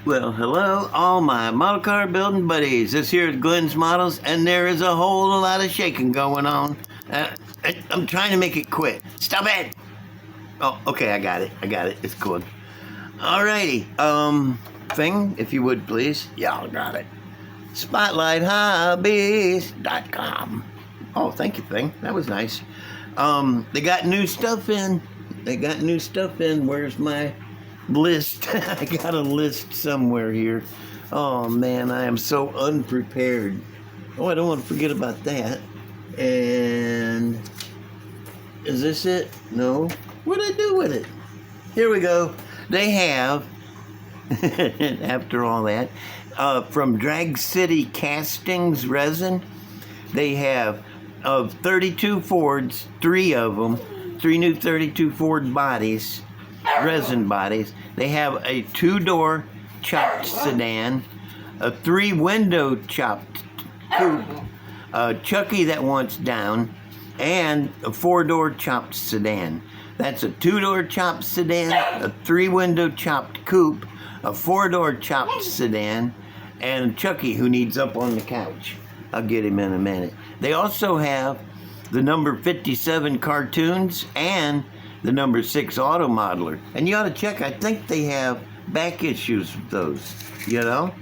Well, hello, all my model car building buddies. This here is Glenn's Models, and there is a whole lot of shaking going on. I'm trying to make it quick. Stop it! Oh, okay, I got it. It's good. Alrighty, thing, if you would please. Y'all got it. SpotlightHobbies.com. Oh, thank you, thing. That was nice. They got new stuff in. Where's my list? I got a list somewhere here. Oh man, I am so unprepared. Oh, I don't want to forget about that. And is this it? No. What did I do with it? Here we go. They have, after all that, from Drag City Castings Resin, they have of 32 Fords, 3 of them, 3 new 32 Ford bodies, resin bodies. They have a 2-door chopped sedan, a 3-window chopped coupe, a Chucky that wants down, and a 4-door chopped sedan. That's a 2-door chopped sedan, a 3-window chopped coupe, a 4-door chopped sedan, and Chucky who needs up on the couch. I'll get him in a minute. They also have the number 57 cartoons and the number 6 auto modeler. And you ought to check, I think they have back issues of those, you know?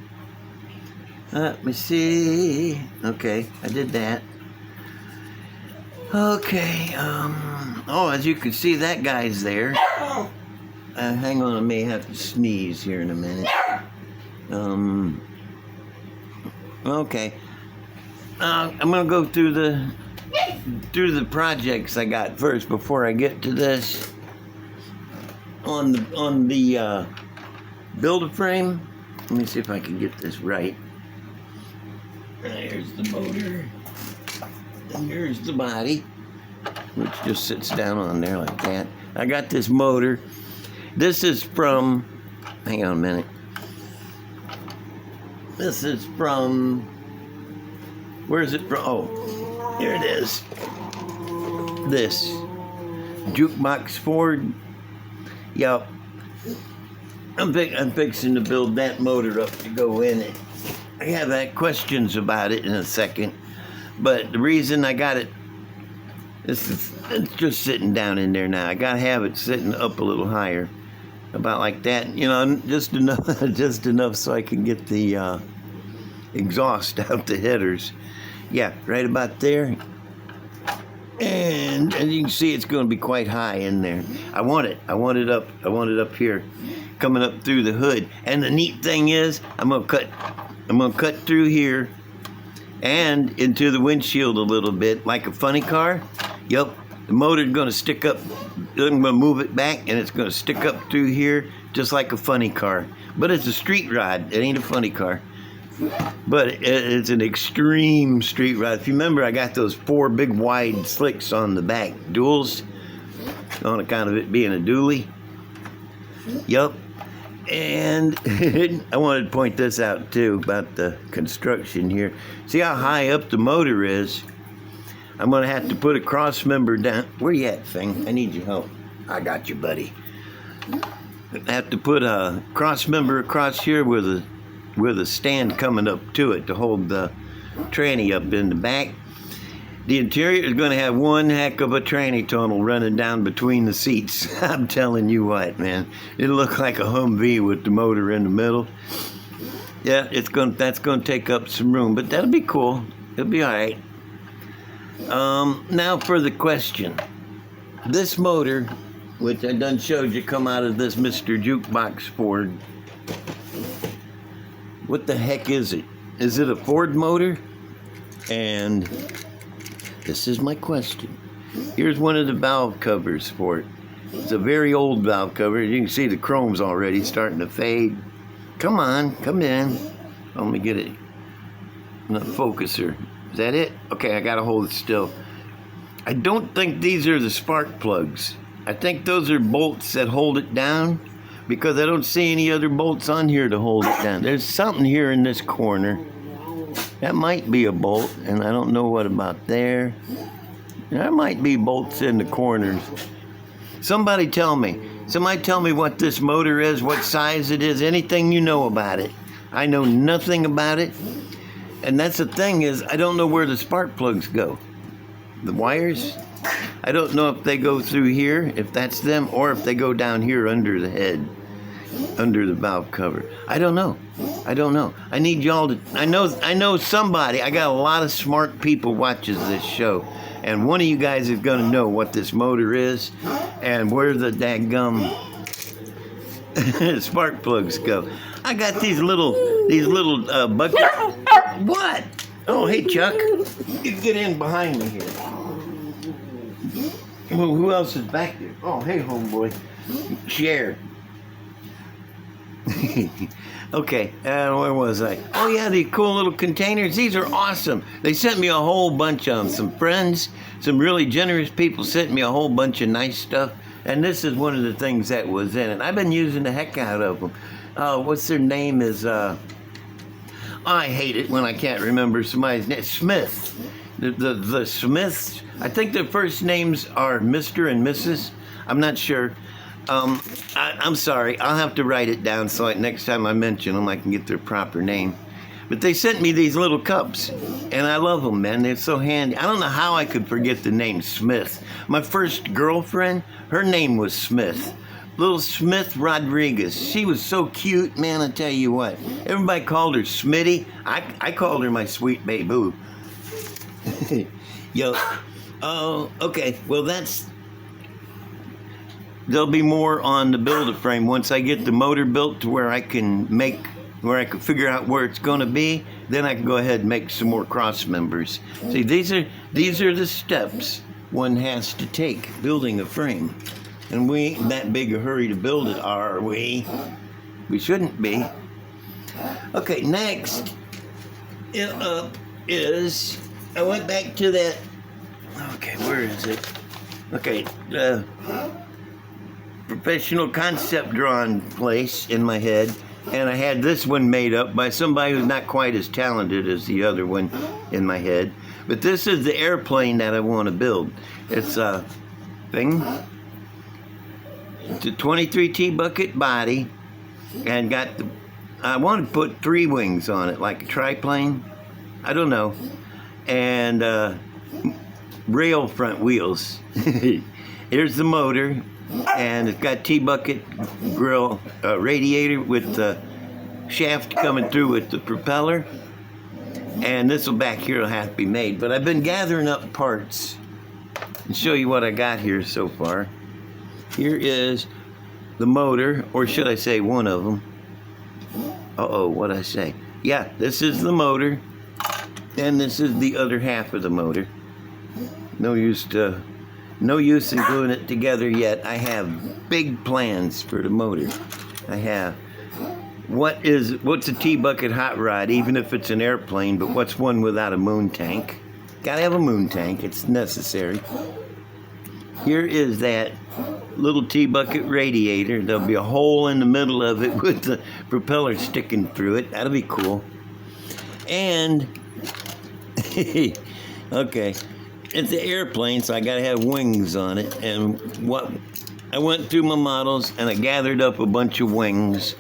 Let me see. Okay, I did that. Okay, oh, as you can see, that guy's there. Hang on, I may have to sneeze here in a minute. Okay. I'm gonna go through the projects I got first before I get to this. On the Build-A-Frame, let me see if I can get this right. Here's the motor, and here's the body, which just sits down on there like that. I got this motor. This is from, hang on a minute. This is from, where is it from? Oh, here it is. This Jukebox Ford. Yup. I'm fixing to build that motor up to go in it. I have questions about it in a second, but the reason I got it, it's just sitting down in there now. I gotta have it sitting up a little higher, about like that, you know, just enough so I can get the exhaust out the headers. Yeah, right about there. And as you can see, it's going to be quite high in there. I want it up here, coming up through the hood. And the neat thing is, I'm gonna cut through here and into the windshield a little bit, like a funny car. Yep, the motor's going to stick up. I'm going to move it back, and it's going to stick up through here, just like a funny car. But it's a street rod. It ain't a funny car. But it's an extreme street rod. If you remember, I got those 4 big wide slicks on the back, duals, on account of it being a dually. Yup. And I wanted to point this out too about the construction here. See how high up the motor is? I'm going to have to put a cross member down. Where you at, thing? I need your help. I got you, buddy. I have to put a cross member across here with a stand coming up to it to hold the tranny up in the back. The interior is going to have one heck of a tranny tunnel running down between the seats. I'm telling you what, man. It'll look like a Humvee with the motor in the middle. Yeah, that's going to take up some room, but that'll be cool. It'll be all right. Now for the question. This motor, which I done showed you, come out of this Mr. Jukebox Ford. What the heck is it? Is it a Ford motor? And this is my question. Here's one of the valve covers for it. It's a very old valve cover. You can see the chrome's already starting to fade. Come on, come in. Let me get it. The focuser. Is that it? Okay, I gotta hold it still. I don't think these are the spark plugs. I think those are bolts that hold it down, because I don't see any other bolts on here to hold it down. There's something here in this corner. That might be a bolt, and I don't know what about there. There might be bolts in the corners. Somebody tell me, Somebody tell me what this motor is, what size it is, anything you know about it. I know nothing about it. And that's the thing is, I don't know where the spark plugs go. The wires, I don't know if they go through here, if that's them, or if they go down here under the head, under the valve cover. I don't know. I need y'all to, I know somebody, I got a lot of smart people watches this show. And one of you guys is going to know what this motor is and where the daggum spark plugs go. I got these little buckets. What? Oh, hey, Chuck. You get in behind me here. Well, who else is back there? Oh, hey, homeboy. Share. Okay, where was I? Oh yeah, these cool little containers. These are awesome. They sent me a whole bunch of them. Some friends, some really generous people sent me a whole bunch of nice stuff. And this is one of the things that was in it. I've been using the heck out of them. What's their name is, I hate it when I can't remember somebody's name. Smith. The Smiths. I think their first names are Mr. and Mrs. I'm not sure. I'm sorry. I'll have to write it down so next time I mention them, I can get their proper name. But they sent me these little cups, and I love them, man. They're so handy. I don't know how I could forget the name Smith. My first girlfriend, her name was Smith. Little Smith Rodriguez. She was so cute, man, I tell you what. Everybody called her Smitty. I called her my sweet baby. Yo. Oh, okay. Well, there'll be more on the Build-A-Frame once I get the motor built to where I can figure out where it's going to be. Then I can go ahead and make some more cross members. See, these are the steps one has to take building a frame. And we ain't in that big a hurry to build it, are we? We shouldn't be. Okay, next is, I went back to that, okay, where is it? Okay, professional concept drawing place in my head, and I had this one made up by somebody who's not quite as talented as the other one in my head. But this is the airplane that I want to build. It's a thing. It's a 23 T-bucket body, and I want to put 3 wings on it, like a triplane. I don't know. And rail front wheels. Here's the motor. And it's got T-bucket grill radiator with the shaft coming through with the propeller. And this will back here will have to be made. But I've been gathering up parts and show you what I got here so far. Here is the motor, or should I say one of them. Uh-oh, what'd I say? Yeah, this is the motor. And this is the other half of the motor. No use in gluing it together yet. I have big plans for the motor. I have what's a T-bucket hot rod, even if it's an airplane, but what's one without a moon tank? Gotta have a moon tank, it's necessary. Here is that little T-bucket radiator. There'll be a hole in the middle of it with the propeller sticking through it. That'll be cool. And okay, it's an airplane, so I gotta have wings on it. And I went through my models and I gathered up a bunch of wings.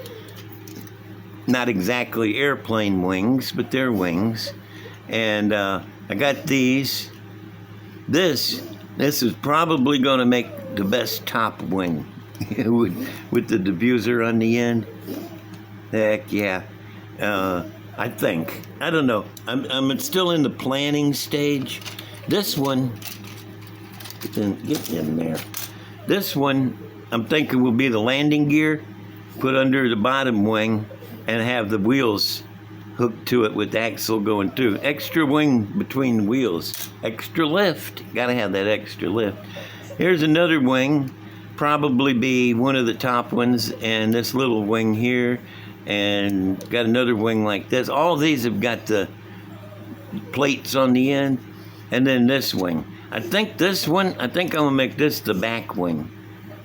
Not exactly airplane wings, but they're wings. And I got these. This is probably gonna make the best top wing with the diffuser on the end. Heck yeah. I think. I don't know. I'm still in the planning stage. This one, get in there. This one, I'm thinking will be the landing gear, put under the bottom wing, and have the wheels hooked to it with the axle going through. Extra wing between the wheels. Extra lift. Gotta have that extra lift. Here's another wing. Probably be one of the top ones, and this little wing here. And got another wing like this. All these have got the plates on the end. And then this wing. I think I'm gonna make this the back wing.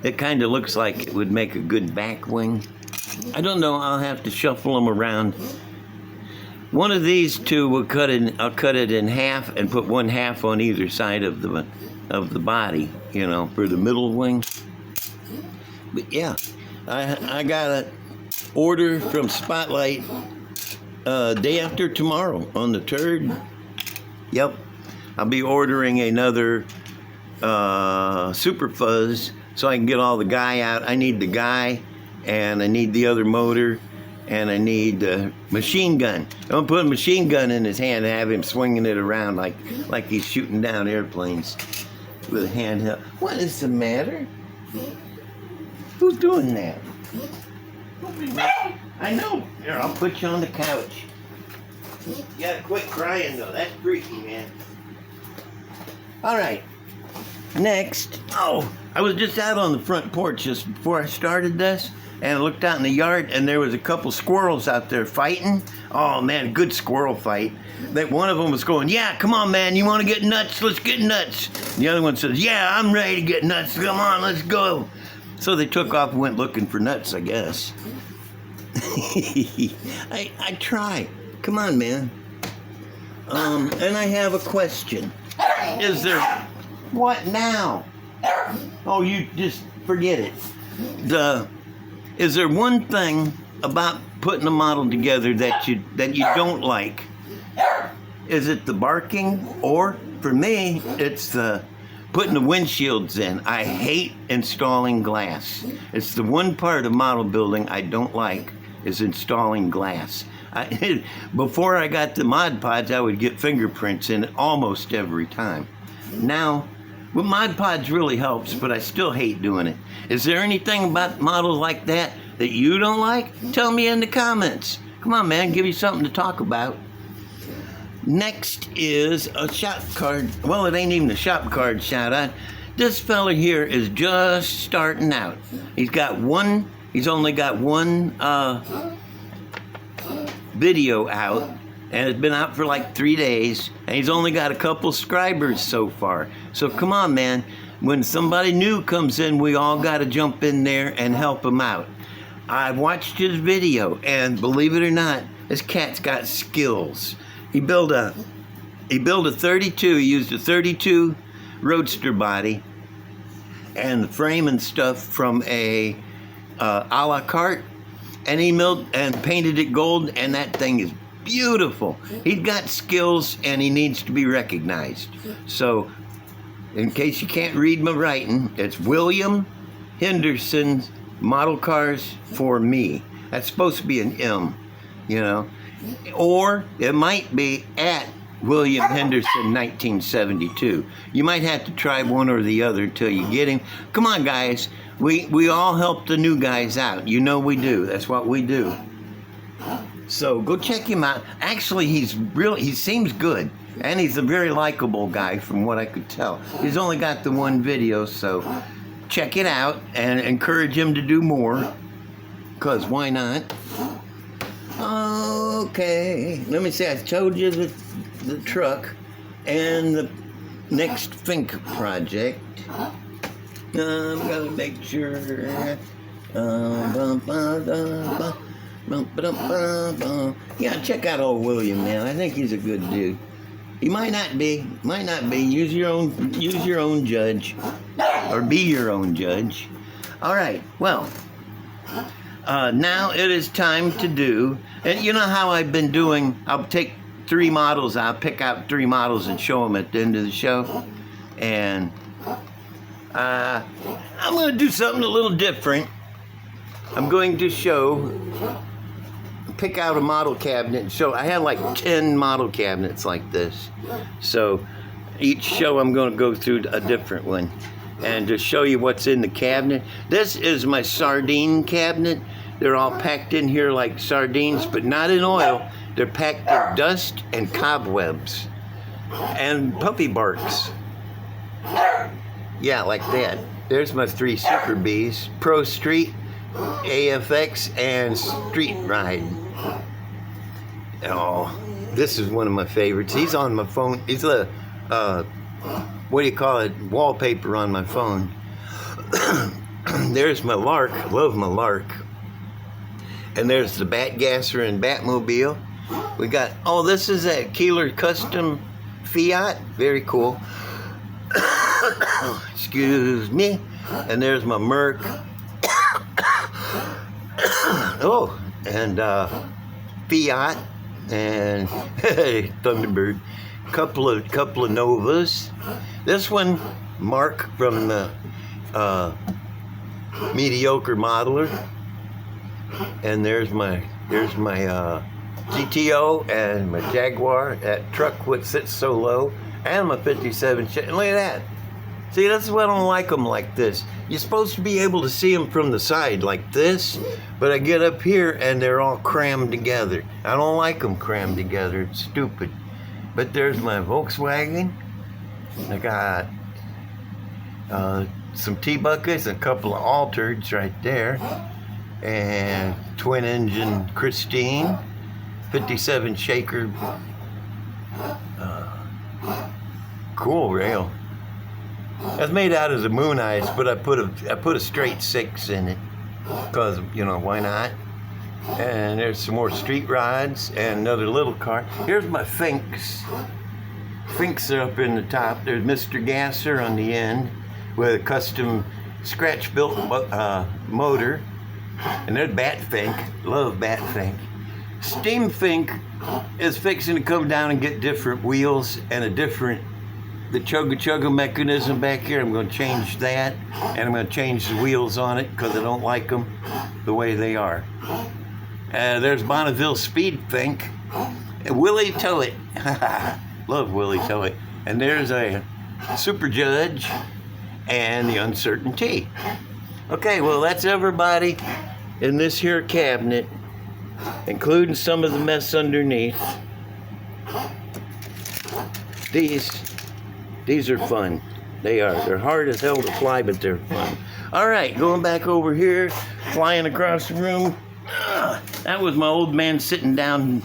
It kind of looks like it would make a good back wing. I don't know, I'll have to shuffle them around. One of these two I'll cut it in half and put one half on either side of the body, you know, for the middle wing. But yeah, I got an order from Spotlight day after tomorrow on the 3rd. Yep, I'll be ordering another Super Fuzz so I can get all the guy out. I need the guy, and I need the other motor, and I need the machine gun. I'm gonna put a machine gun in his hand and have him swinging it around like he's shooting down airplanes with a handheld. What is the matter? Who's doing that? I know. Here, I'll put you on the couch. You gotta quit crying though. That's freaky, man. All right. Next. Oh, I was just out on the front porch just before I started this, and I looked out in the yard, and there was a couple squirrels out there fighting. Oh man, good squirrel fight. That one of them was going, "Yeah, come on, man. You want to get nuts? Let's get nuts." The other one says, "Yeah, I'm ready to get nuts. Come on, let's go." So they took off and went looking for nuts, I guess. I try. Come on, man. And I have a question. Is there... What now? Oh, you just forget it. Is there one thing about putting a model together that you don't like? Is it the barking, or for me, it's the putting the windshields in? I hate installing glass. It's the one part of model building I don't like, is installing glass. Before I got the Mod Podge, I would get fingerprints in it almost every time. Now, well, Mod Podge really helps, but I still hate doing it. Is there anything about models like that that you don't like? Tell me in the comments. Come on, man, give you something to talk about. Next is a shop card. Well, it ain't even a shop card shout out. This fella here is just starting out. He's only got one video out, and it's been out for like 3 days, and he's only got a couple subscribers so far. So come on, man. When somebody new comes in, we all got to jump in there and help him out. I watched his video, and believe it or not, this cat's got skills. He built a 32. He used a 32 Roadster body and the frame and stuff from a la carte, and he milled and painted it gold, and that thing is beautiful. He's got skills, and he needs to be recognized. So, in case you can't read my writing, it's William Henderson's Model Cars for Me. That's supposed to be an M, you know. Or it might be at William Henderson 1972. You might have to try one or the other till you get him. Come on, guys. We all help the new guys out. You know we do. That's what we do. So go check him out. Actually, he seems good. And he's a very likable guy from what I could tell. He's only got the one video, so check it out and encourage him to do more. Because why not? Okay, let me see. I told you the truck and the next Fink project. I'm gonna make sure. Yeah, check out old William, man. I think he's a good dude. He might not be. Use your own judge, or be your own judge. All right. Well. Now it is time to do, and you know how I've been doing, I'll take 3 models, I'll pick out 3 models and show them at the end of the show, and I'm going to do something a little different. I'm going to pick out a model cabinet and show. I have like 10 model cabinets like this, so each show I'm going to go through a different one and to show you what's in the cabinet. This is my sardine cabinet. They're all packed in here like sardines, but not in oil. They're packed in dust and cobwebs and puppy barks. Yeah, like that. There's my 3 Super Bs: Pro Street, AFX, and Street Ride. Oh, this is one of my favorites. He's on my phone. He's a what do you call it? Wallpaper on my phone. There's my Lark. Love my Lark. And there's the Batgasser and Batmobile. We got, oh, this is a Keeler Custom Fiat. Very cool. Excuse me. And there's my Merc. Oh, and Fiat and Thunderbird. Couple of Novas. This one, Mark from the Mediocre Modeler. And there's my GTO and my Jaguar, that truck what sits so low, and my 57 and look at that. See, that's why I don't like them like this. You're supposed to be able to see them from the side like this, but I get up here and they're all crammed together. I don't like them crammed together. It's stupid. But there's my Volkswagen. I got some T-buckets, a couple of Altereds right there, and twin engine Christine, 57 shaker, cool rail. That's made out of the moon ice, but I put a straight 6 in it, because, you know, why not? And there's some more street rods and another little car. Here's my Finks. Finks are up in the top. There's Mr. Gasser on the end with a custom scratch-built motor. And there's Batfink. Love Batfink. Steam Fink is fixing to come down and get different wheels and the chugga mechanism back here. I'm going to change that, and I'm going to change the wheels on it because I don't like them the way they are. There's Bonneville Speed Fink. Willie Toet. Love Willie Toet. And there's a Super Judge and the Uncertainty. Okay, well, that's everybody in this here cabinet, including some of the mess underneath. These are fun. They are. They're hard as hell to fly, but they're fun. All right, going back over here, flying across the room. That was my old man sitting down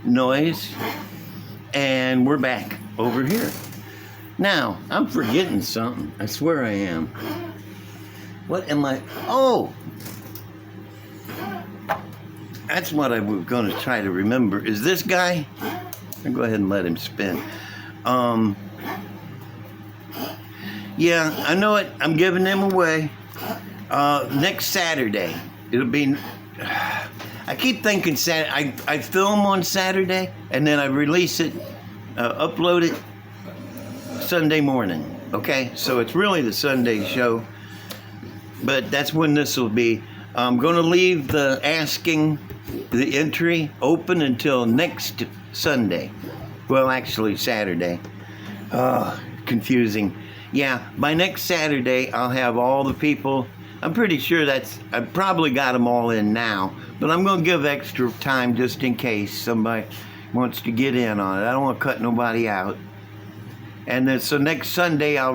noise. And we're back over here. Now, I'm forgetting something. I swear I am. What am I? Oh! That's what I was going to try to remember. Is this guy? I'll go ahead and let him spin. Yeah, I know it. I'm giving them away. Next Saturday. It'll be... I keep thinking Saturday. I film on Saturday, and then I release it, upload it Sunday morning. Okay? So it's really the Sunday show. But that's when this will be. I'm going to leave the entry open until next Sunday. Well, actually Saturday. Confusing. Yeah, by next Saturday, I'll have all the people. I'm pretty sure I've probably got them all in now. But I'm going to give extra time just in case somebody wants to get in on it. I don't want to cut nobody out. And then, so next Sunday, I'll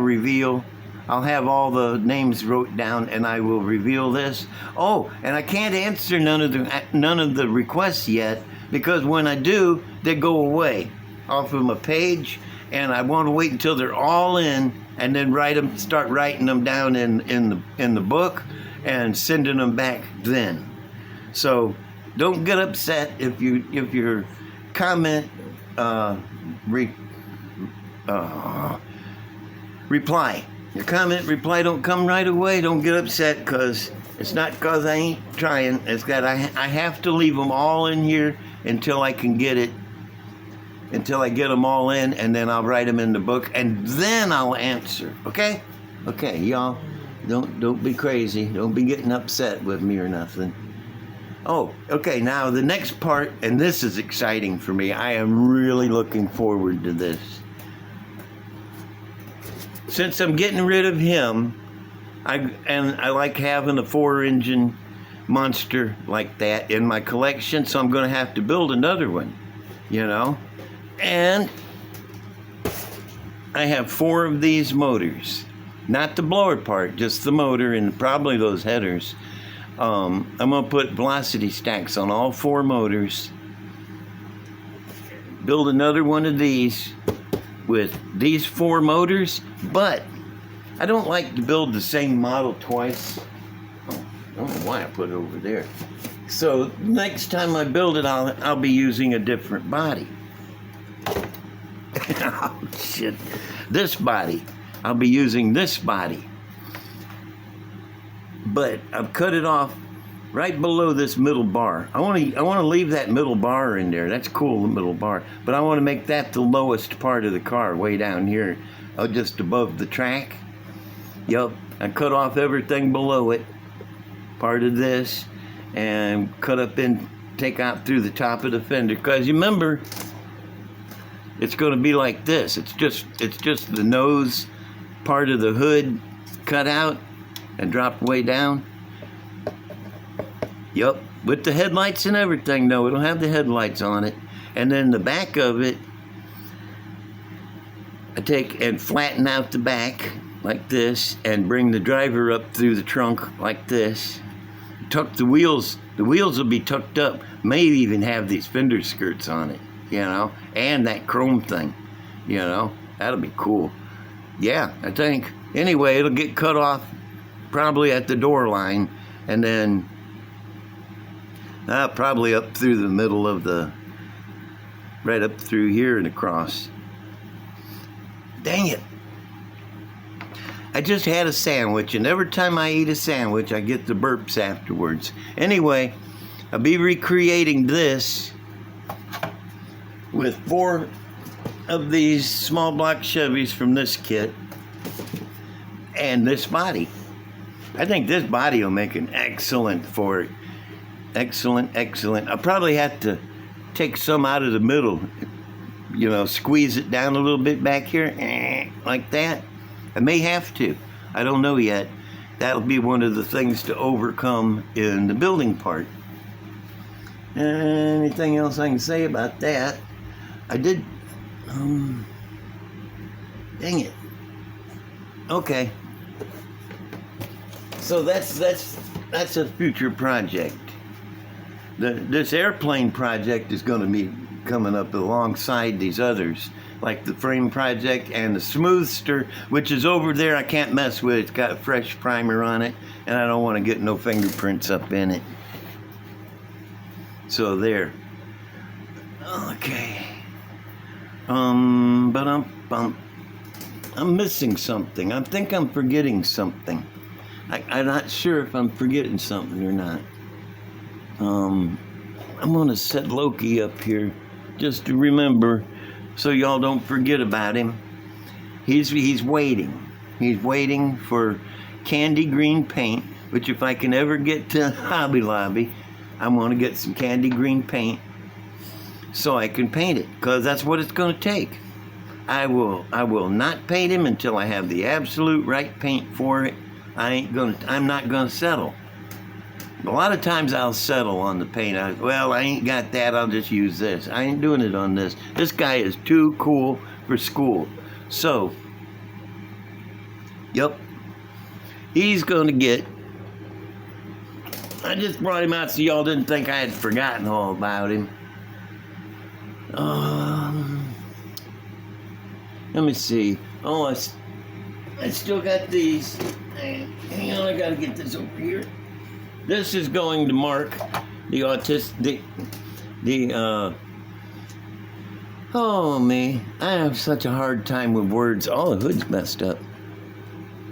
have all the names wrote down, and I will reveal this. Oh, and I can't answer none of the requests yet, because when I do, they go away off of my page, and I want to wait until they're all in, and then start writing them down in the book, and sending them back then. So don't get upset if your comment reply. Your comment, reply don't come right away. Don't get upset, because it's not because I ain't trying. It's that I have to leave them all in here until I can get it, until I get them all in, and then I'll write them in the book, and then I'll answer. Okay? Okay, y'all, don't be crazy. Don't be getting upset with me or nothing. Oh, okay, now the next part, and this is exciting for me. I am really looking forward to this. Since I'm getting rid of him, I like having a 4-engine monster like that in my collection, so I'm going to have to build another one, you know. And I have 4 of these motors, not the blower part, just the motor and probably those headers. I'm going to put velocity stacks on all 4 motors, build another one of these with these 4 motors, but I don't like to build the same model twice. Oh, I don't know why I put it over there. So next time I build it, I'll be using a different body. Oh shit! This body, I'll be using this body, but I've cut it off right below this middle bar. I want to leave that middle bar in there. That's cool, the middle bar. But I want to make that the lowest part of the car, way down here, just above the track. Yup, I cut off everything below it, part of this, and cut up in, take out through the top of the fender. Because you remember, it's going to be like this. It's just the nose part of the hood cut out and dropped way down. Yup, with the headlights and everything. No, it'll have the headlights on it. And then the back of it, I take and flatten out the back like this and bring the driver up through the trunk like this. Tuck the wheels. The wheels will be tucked up. May even have these fender skirts on it, you know, and that chrome thing, you know. That'll be cool. Yeah, I think. Anyway, it'll get cut off probably at the door line, and then probably up through the middle of the, right up through here and across. Dang it. I just had a sandwich, and every time I eat a sandwich, I get the burps afterwards. Anyway, I'll be recreating this with 4 of these small block Chevys from this kit and this body. I think this body will make an excellent for it. Excellent, excellent. I'll probably have to take some out of the middle, you know, squeeze it down a little bit back here, like that. I may have to. I don't know yet. That'll be one of the things to overcome in the building part. Anything else I can say about that? I did, dang it. Okay. So that's a future project. This airplane project is going to be coming up alongside these others, like the frame project and the Smoothster, which is over there. I can't mess with it. It's got a fresh primer on it, and I don't want to get no fingerprints up in it. So there. Okay. But I'm missing something. I think I'm forgetting something. I'm not sure if I'm forgetting something or not. I'm gonna set Loki up here just to remember, so y'all don't forget about him. He's waiting. He's waiting for candy green paint, which if I can ever get to Hobby Lobby, I'm gonna get some candy green paint so I can paint it, because that's what it's gonna take. I will not paint him until I have the absolute right paint for it. I'm not gonna settle. A lot of times I'll settle on the paint. I ain't got that, I'll just use this. I ain't doing it on this. This guy is too cool for school. So, yep, he's gonna get, I just brought him out so y'all didn't think I had forgotten all about him. Let me see. Oh, I still got these. Hang on, I gotta get this over here. This is going to Mark, the autistic, oh me, I have such a hard time with words. All the hood's messed up.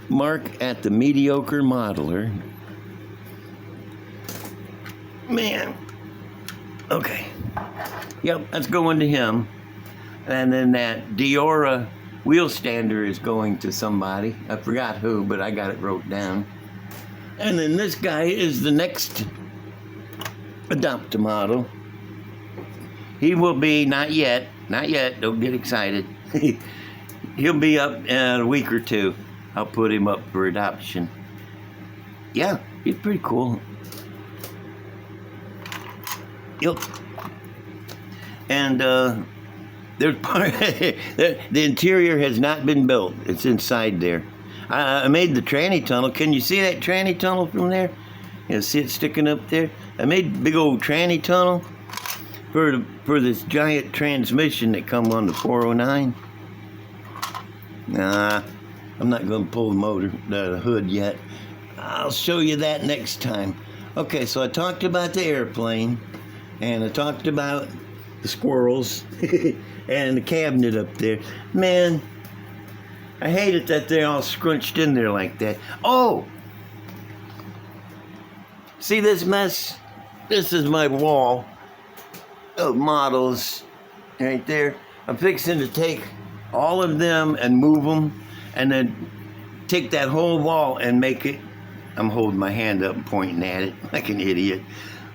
Mark at the Mediocre Modeler. Man. Okay. Yep, that's going to him. And then that Diora wheel stander is going to somebody. I forgot who, but I got it wrote down. And then this guy is the next adopt-a-model. He will be, not yet, don't get excited. He'll be up in a week or two. I'll put him up for adoption. Yeah, he's pretty cool. Yep. And there's part the interior has not been built. It's inside there. I made the tranny tunnel. Can you see that tranny tunnel from there? You see it sticking up there? I made a big old tranny tunnel for this giant transmission that come on the 409. Nah, I'm not going to pull the hood yet. I'll show you that next time. Okay, so I talked about the airplane, and I talked about the squirrels and the cabinet up there. Man, I hate it that they're all scrunched in there like that. Oh! See this mess? This is my wall of models right there. I'm fixing to take all of them and move them, and then take that whole wall and make it. I'm holding my hand up and pointing at it like an idiot.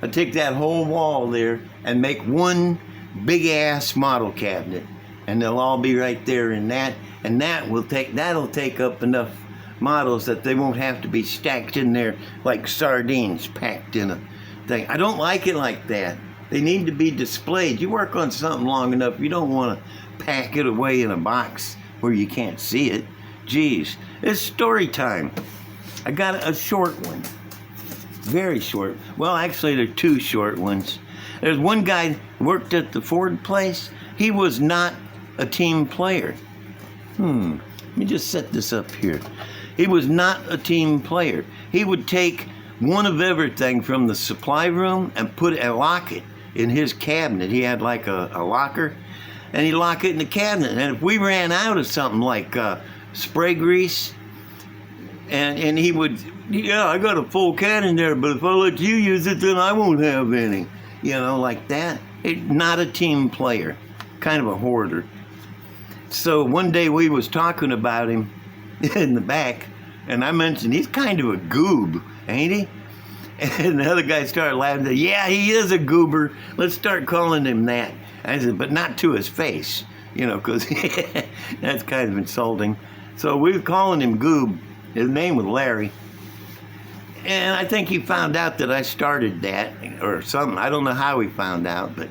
I take that whole wall there and make one big ass model cabinet, and they'll all be right there in that, and that'll take up enough models that they won't have to be stacked in there like sardines packed in a thing. I don't like it like that. They need to be displayed. You work on something long enough, you don't want to pack it away in a box where you can't see it. Geez, it's story time. I got a short one. Very short. Well, actually, there are two short ones. There's one guy who worked at the Ford place. He was not a team player. Let me just set this up here. He was not a team player. He would take one of everything from the supply room and put it and lock it in his cabinet. He had like a locker, and he'd lock it in the cabinet. And if we ran out of something like spray grease, and he would, yeah, I got a full can in there, but if I let you use it, then I won't have any. You know, like that. Not a team player. Kind of a hoarder. So one day we was talking about him in the back, and I mentioned he's kind of a goob, ain't he? And the other guy started laughing. Said, yeah, he is a goober. Let's start calling him that. I said, but not to his face, you know, because that's kind of insulting. So we were calling him Goob. His name was Larry. And I think he found out that I started that or something. I don't know how he found out, but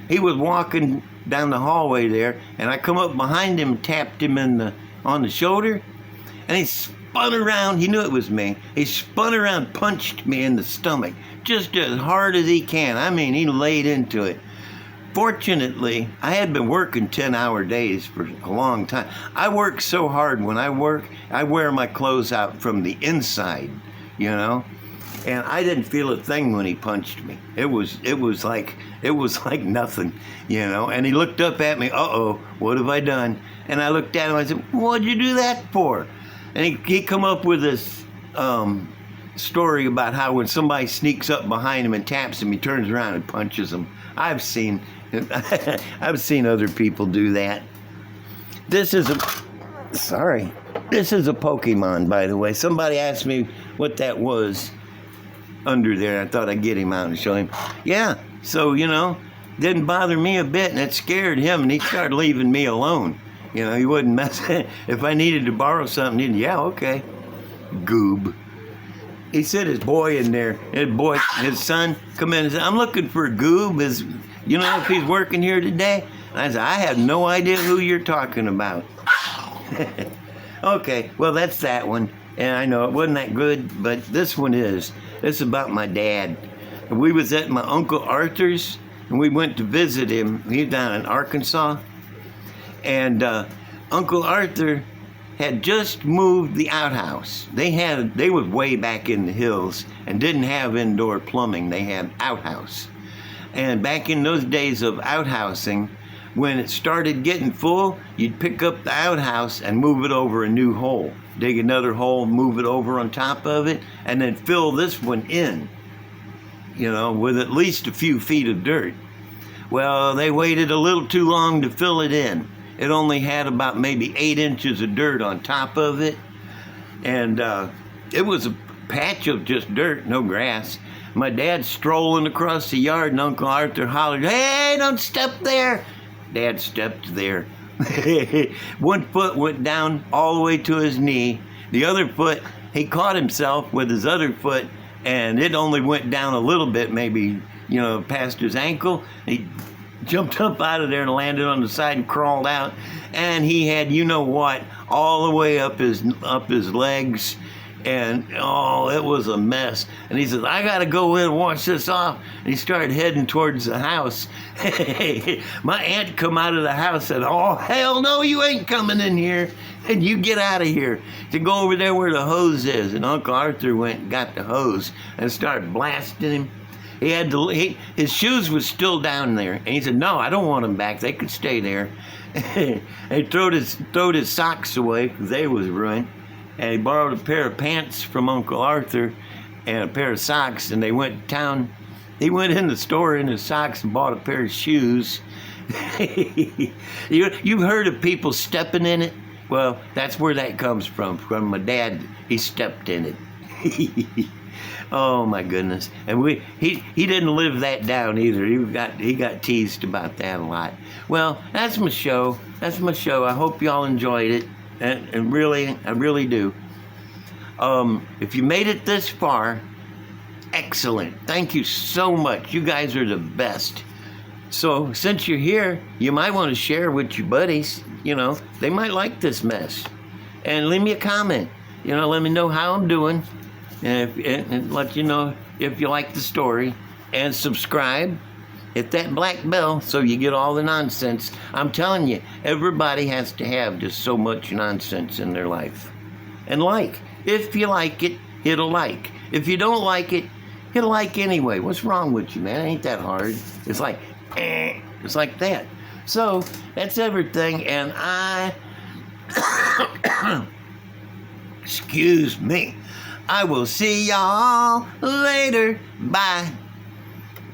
he was walking down the hallway there, and I come up behind him, tapped him on the shoulder, and he spun around. He knew it was me. He spun around, punched me in the stomach, just as hard as he can. I mean, he laid into it. Fortunately, I had been working 10-hour days for a long time. I work so hard. When I work, I wear my clothes out from the inside, you know? And I didn't feel a thing when he punched me. It was like nothing, you know? And he looked up at me, uh-oh, what have I done? And I looked at him, I said, what'd you do that for? And he come up with this story about how when somebody sneaks up behind him and taps him, he turns around and punches him. I've seen other people do that. This is a Pokemon, by the way. Somebody asked me what that was under there. I thought I'd get him out and show him. Yeah, so, you know, didn't bother me a bit, and it scared him, and he started leaving me alone. You know, he wouldn't mess. If I needed to borrow something, yeah, okay. Goob. He said his boy in there, his son, come in and said, I'm looking for Goob. You know if he's working here today? And I said, I have no idea who you're talking about. Okay, well, that's that one. And I know it wasn't that good, but this one is. It's about my dad. We was at my Uncle Arthur's, and we went to visit him. He's down in Arkansas. And Uncle Arthur had just moved the outhouse. They was way back in the hills and didn't have indoor plumbing. They had outhouse. And back in those days of outhousing, when it started getting full, you'd pick up the outhouse and move it over a new hole. Dig another hole, move it over on top of it, and then fill this one in, you know, with at least a few feet of dirt. Well, they waited a little too long to fill it in. It only had about maybe 8 inches of dirt on top of it. And it was a patch of just dirt, no grass. My dad strolling across the yard, and Uncle Arthur hollered, hey, don't step there. Dad stepped there. One foot went down all the way to his knee. The other foot, he caught himself with his other foot, and it only went down a little bit, maybe, you know, past his ankle. He jumped up out of there and landed on the side and crawled out, and he had, you know what, all the way up his legs, and oh, it was a mess. And he says, I gotta go in and wash this off. And he started heading towards the house. My aunt come out of the house and said, oh, hell no, you ain't coming in here, and you get out of here, to go over there where the hose is. And Uncle Arthur went and got the hose and started blasting him. He had to. His shoes was still down there, and he said, "No, I don't want them back. They could stay there." And he throwed his socks away because they was ruined, and he borrowed a pair of pants from Uncle Arthur, and a pair of socks, and they went to town. He went in the store in his socks and bought a pair of shoes. You've heard of people stepping in it? Well, that's where that comes from my dad. He stepped in it. Oh my goodness. And he didn't live that down either. He got teased about that a lot. Well, that's my show. That's my show. I hope y'all enjoyed it. And really, I really do. If you made it this far, excellent. Thank you so much. You guys are the best. So since you're here, you might want to share with your buddies. You know, they might like this mess. And leave me a comment. You know, let me know how I'm doing. And let you know if you like the story. And subscribe. Hit that black bell so you get all the nonsense. I'm telling you, everybody has to have just so much nonsense in their life. And like. If you like it, hit a like. If you don't like it, hit a like anyway. What's wrong with you, man? It ain't that hard. It's like, it's like that. So, that's everything. And excuse me. I will see y'all later. Bye.